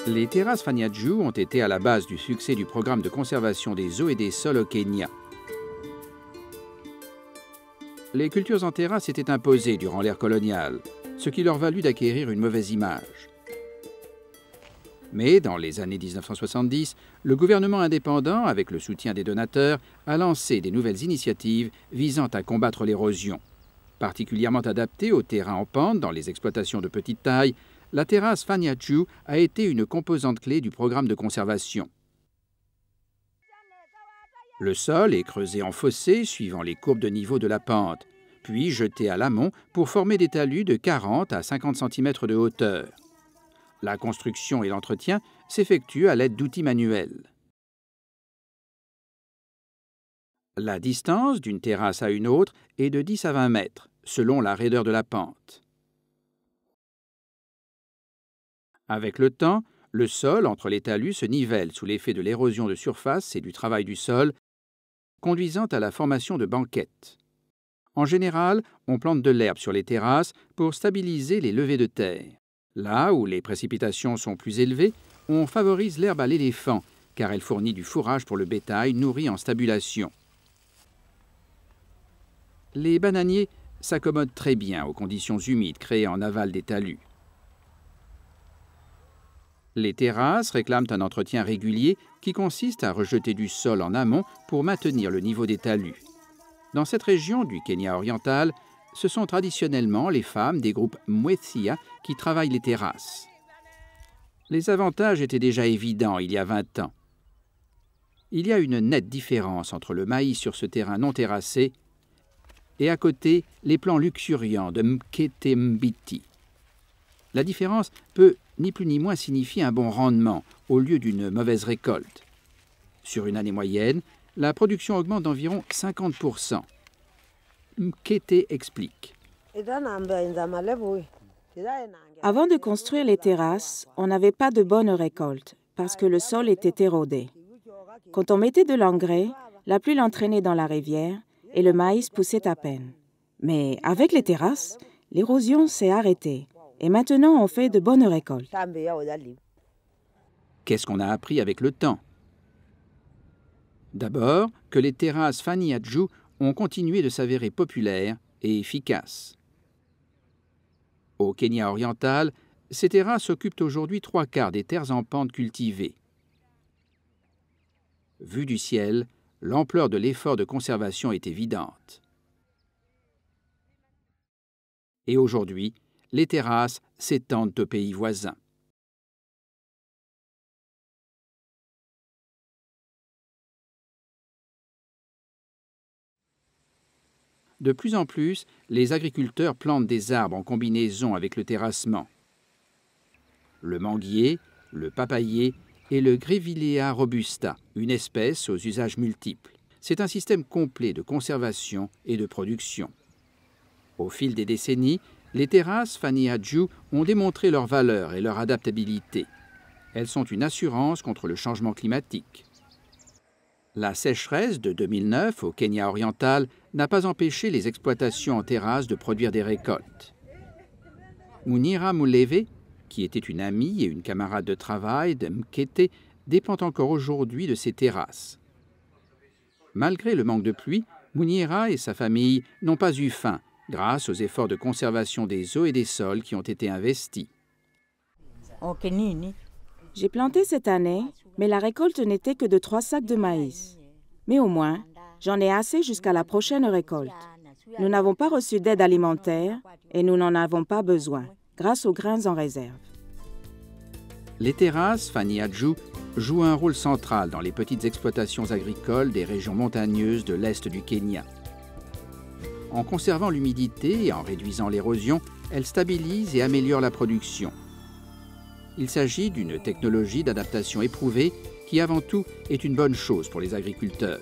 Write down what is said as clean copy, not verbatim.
Les terrasses Fanya-Juu ont été à la base du succès du programme de conservation des eaux et des sols au Kenya. Les cultures en terrasse étaient imposées durant l'ère coloniale, ce qui leur valut d'acquérir une mauvaise image. Mais dans les années 1970, le gouvernement indépendant, avec le soutien des donateurs, a lancé des nouvelles initiatives visant à combattre l'érosion. Particulièrement adaptée aux terrains en pente dans les exploitations de petite taille, la terrasse Fanya-Juu a été une composante clé du programme de conservation. Le sol est creusé en fossés suivant les courbes de niveau de la pente, puis jeté à l'amont pour former des talus de 40 à 50 cm de hauteur. La construction et l'entretien s'effectuent à l'aide d'outils manuels. La distance d'une terrasse à une autre est de 10 à 20 mètres, selon la raideur de la pente. Avec le temps, le sol entre les talus se nivelle sous l'effet de l'érosion de surface et du travail du sol, conduisant à la formation de banquettes. En général, on plante de l'herbe sur les terrasses pour stabiliser les levées de terre. Là où les précipitations sont plus élevées, on favorise l'herbe à l'éléphant, car elle fournit du fourrage pour le bétail nourri en stabulation. Les bananiers s'accommodent très bien aux conditions humides créées en aval des talus. Les terrasses réclament un entretien régulier qui consiste à rejeter du sol en amont pour maintenir le niveau des talus. Dans cette région du Kenya oriental, ce sont traditionnellement les femmes des groupes Mwethia qui travaillent les terrasses. Les avantages étaient déjà évidents il y a 20 ans. Il y a une nette différence entre le maïs sur ce terrain non terrassé et à côté les plants luxuriants de Mkete Mbiti. La différence peut ni plus ni moins signifier un bon rendement au lieu d'une mauvaise récolte. Sur une année moyenne, la production augmente d'environ 50%. Mkete explique. Avant de construire les terrasses, on n'avait pas de bonne récolte parce que le sol était érodé. Quand on mettait de l'engrais, la pluie l'entraînait dans la rivière et le maïs poussait à peine. Mais avec les terrasses, l'érosion s'est arrêtée et maintenant on fait de bonnes récoltes. Qu'est-ce qu'on a appris avec le temps? D'abord, que les terrasses Fanya-Juu ont continué de s'avérer populaires et efficaces. Au Kenya oriental, ces terrasses occupent aujourd'hui 3/4 des terres en pente cultivées. Vu du ciel, l'ampleur de l'effort de conservation est évidente. Et aujourd'hui, les terrasses s'étendent aux pays voisins. De plus en plus, les agriculteurs plantent des arbres en combinaison avec le terrassement. Le manguier, le papayer et le Grevillea robusta, une espèce aux usages multiples. C'est un système complet de conservation et de production. Au fil des décennies, les terrasses Fanya-Juu ont démontré leur valeur et leur adaptabilité. Elles sont une assurance contre le changement climatique. La sécheresse de 2009 au Kenya oriental n'a pas empêché les exploitations en terrasse de produire des récoltes. Munira Muleve, qui était une amie et une camarade de travail de Mkete, dépend encore aujourd'hui de ces terrasses. Malgré le manque de pluie, Munira et sa famille n'ont pas eu faim grâce aux efforts de conservation des eaux et des sols qui ont été investis. J'ai planté cette année, mais la récolte n'était que de 3 sacs de maïs. Mais au moins, j'en ai assez jusqu'à la prochaine récolte. Nous n'avons pas reçu d'aide alimentaire et nous n'en avons pas besoin, grâce aux grains en réserve. Les terrasses Fanya-Juu jouent un rôle central dans les petites exploitations agricoles des régions montagneuses de l'est du Kenya. En conservant l'humidité et en réduisant l'érosion, elles stabilisent et améliorent la production. Il s'agit d'une technologie d'adaptation éprouvée qui, avant tout, est une bonne chose pour les agriculteurs.